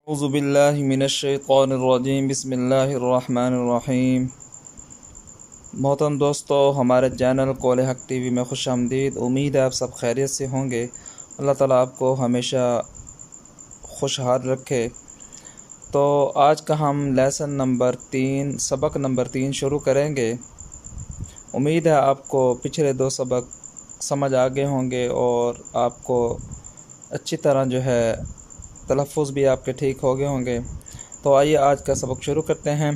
اعوذ باللہ من الشیطان الرجیم بسم اللہ الرحمن الرحیم۔ محترم دوستو، ہمارے چینل قول حق ٹی وی میں خوش آمدید۔ امید ہے آپ سب خیریت سے ہوں گے۔ اللہ تعالیٰ آپ کو ہمیشہ خوشحال رکھے۔ تو آج کا ہم سبق نمبر 3 شروع کریں گے۔ امید ہے آپ کو پچھلے 2 سبق سمجھ آگے ہوں گے اور آپ کو اچھی طرح تلفظ بھی آپ کے ٹھیک ہو گئے ہوں گے۔ تو آئیے آج کا سبق شروع کرتے ہیں۔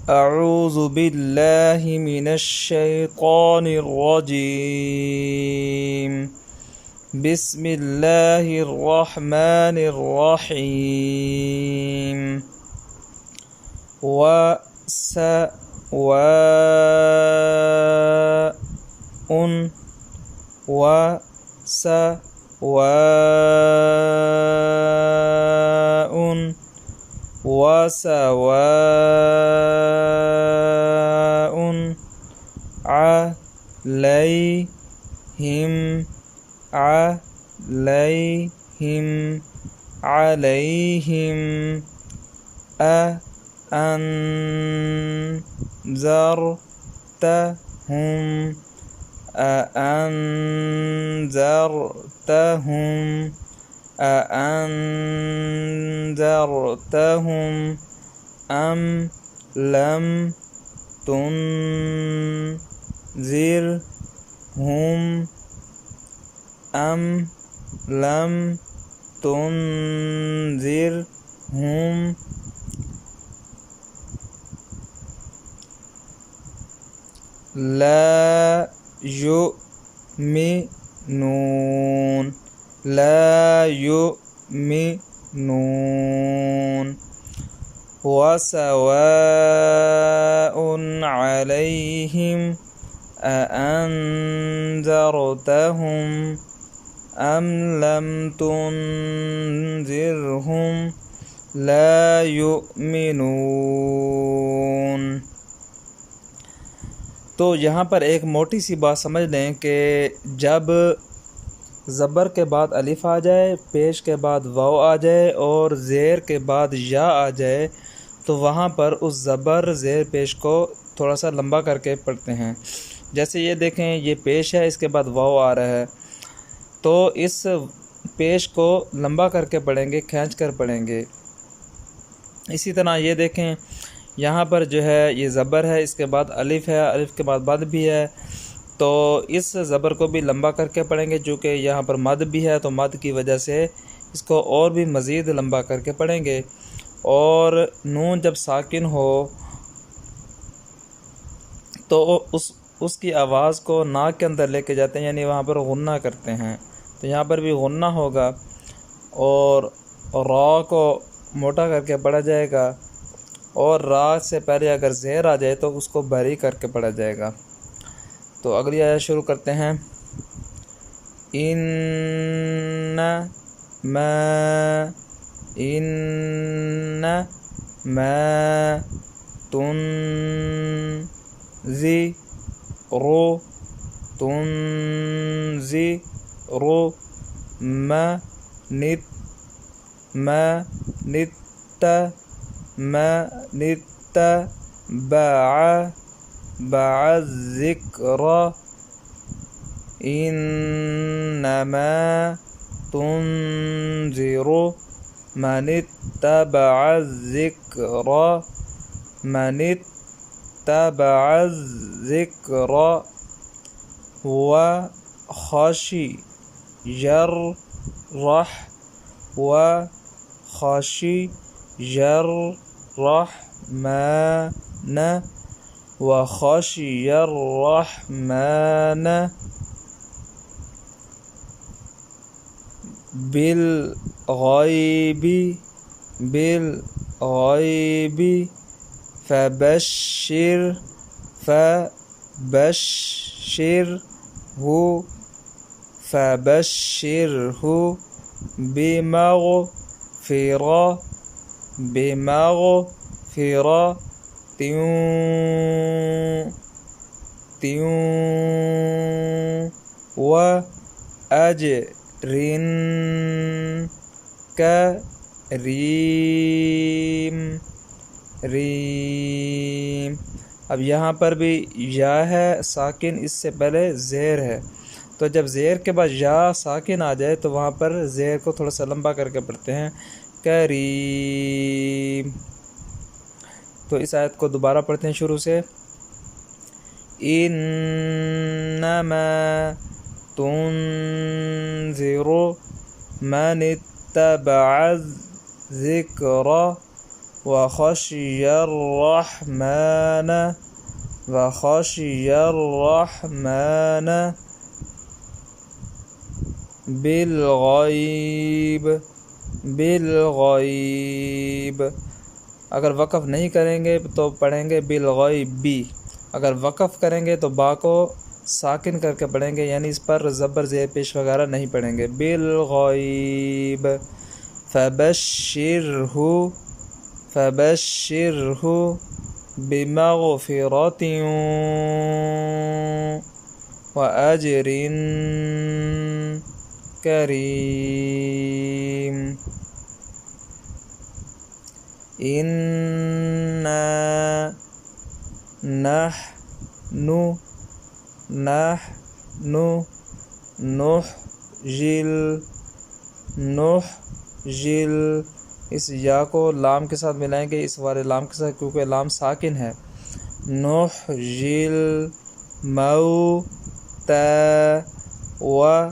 اعوذ باللہ من الشیطان الرجیم، بسم اللہ الرحمن الرحیم۔ وسواء عليهم أأنذرتهم أم لم تنذرهم لا يؤمنون۔ وسواء عليهم أأنذرتهم أم لم تنذرهم لا يؤمنون۔ تو یہاں پر ایک موٹی سی بات سمجھ لیں کہ جب زبر کے بعد الف آ جائے، پیش کے بعد واو آ جائے اور زیر کے بعد یا آ جائے تو وہاں پر اس زبر زیر پیش کو تھوڑا سا لمبا کر کے پڑھتے ہیں۔ جیسے یہ دیکھیں، یہ پیش ہے، اس کے بعد واو آ رہا ہے، تو اس پیش کو لمبا کر کے پڑھیں گے، کھینچ کر پڑھیں گے۔ اسی طرح یہ دیکھیں، یہاں پر یہ زبر ہے، اس کے بعد الف ہے، الف کے بعد مد بھی ہے، تو اس زبر کو بھی لمبا کر کے پڑھیں گے۔ چونکہ یہاں پر مد بھی ہے تو مد کی وجہ سے اس کو اور بھی مزید لمبا کر کے پڑھیں گے۔ اور نون جب ساکن ہو تو اس کی آواز کو ناک کے اندر لے کے جاتے ہیں، یعنی وہاں پر غنہ کرتے ہیں، تو یہاں پر بھی غنہ ہوگا اور را کو موٹا کر کے پڑھا جائے گا، اور را سے پہلے اگر زیر آ جائے تو اس کو بھری کر کے پڑھا جائے گا۔ تو اگلی آیت شروع کرتے ہیں۔ إنما تنذر من اتبع الذكر وخشي الرحمن بالغيب فبشره بمغفرة وأجر کریم ریم۔ اب یہاں پر بھی یا ہے ساکن، اس سے پہلے زیر ہے، تو جب زیر کے بعد یا ساکن آ جائے تو وہاں پر زیر کو تھوڑا سا لمبا کر کے پڑھتے ہیں، کریم۔ تو اس آیت کو دوبارہ پڑھتے ہیں شروع سے، انما تنذر من اتبع الذکر وخشی الرحمن بالغیب۔ اگر وقف نہیں کریں گے تو پڑھیں گے بالغیبی، اگر وقف کریں گے تو با کو ساکن کر کے پڑھیں گے، یعنی اس پر زبر زیر پیش وغیرہ نہیں پڑھیں گے، بالغیب۔ فبشرہ بمغفرۃ وأجر کریم۔ انا نحن نحجل، اس یا کو لام کے ساتھ ملائیں گے، اس والے لام کے ساتھ، کیونکہ لام ساکن ہے، نحجل موتا ونكتب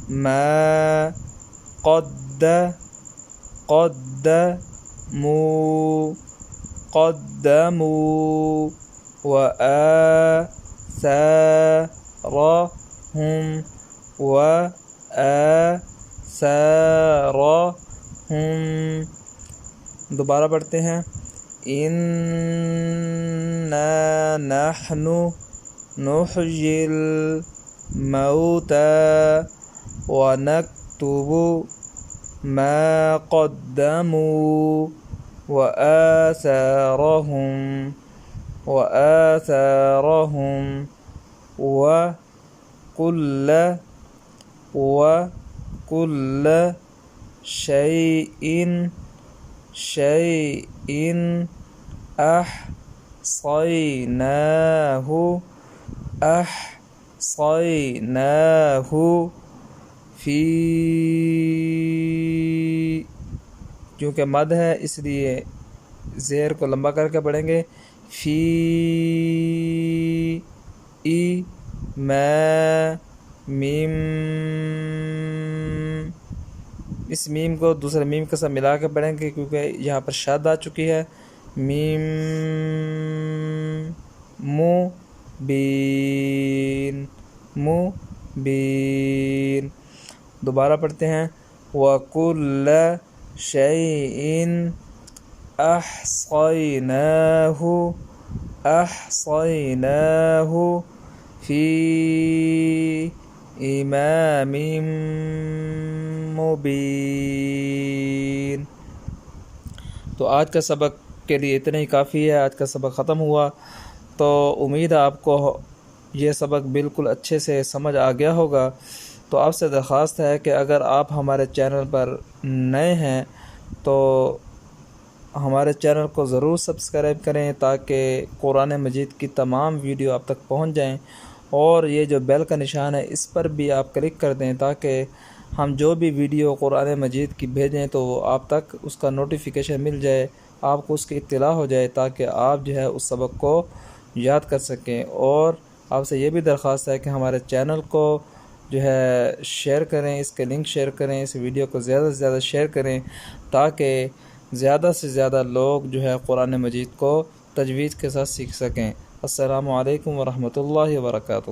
ما قدموا وآثارهم۔ دوبارہ پڑھتے ہیں، انا نحن نحيي الموتى ونكتب ما قدموا وآثارهم وكل شيء أحصيناه في، کیونکہ مد ہے اس لیے زیر کو لمبا کر کے پڑھیں گے، فی میم، اس میم کو دوسرے میم کے ساتھ ملا کے پڑھیں گے، کیونکہ یہاں پر شاد آ چکی ہے، میم مبین۔ دوبارہ پڑھتے ہیں، وَكُلَّ شَيْءٍ أَحْصَيْنَاهُ فِي إِمَامٍ مُبِينٍ۔ تو آج کا سبق کے لیے اتنا ہی کافی ہے، آج کا سبق ختم ہوا، تو امید ہے آپ کو یہ سبق بالکل اچھے سے سمجھ آ گیا ہوگا۔ تو آپ سے درخواست ہے کہ اگر آپ ہمارے چینل پر نئے ہیں تو ہمارے چینل کو ضرور سبسکرائب کریں، تاکہ قرآن مجید کی تمام ویڈیو آپ تک پہنچ جائیں، اور یہ جو بیل کا نشان ہے اس پر بھی آپ کلک کر دیں، تاکہ ہم جو بھی ویڈیو قرآن مجید کی بھیجیں تو وہ آپ تک اس کا نوٹیفیکیشن مل جائے، آپ کو اس کی اطلاع ہو جائے، تاکہ آپ جو ہے اس سبق کو یاد کر سکیں۔ اور آپ سے یہ بھی درخواست ہے کہ ہمارے چینل کو جو ہے شیئر کریں، اس کے لنک شیئر کریں، اس ویڈیو کو زیادہ سے زیادہ شیئر کریں، تاکہ زیادہ سے زیادہ لوگ جو ہے قرآن مجید کو تجوید کے ساتھ سیکھ سکیں۔ السلام علیکم ورحمۃ اللہ وبرکاتہ۔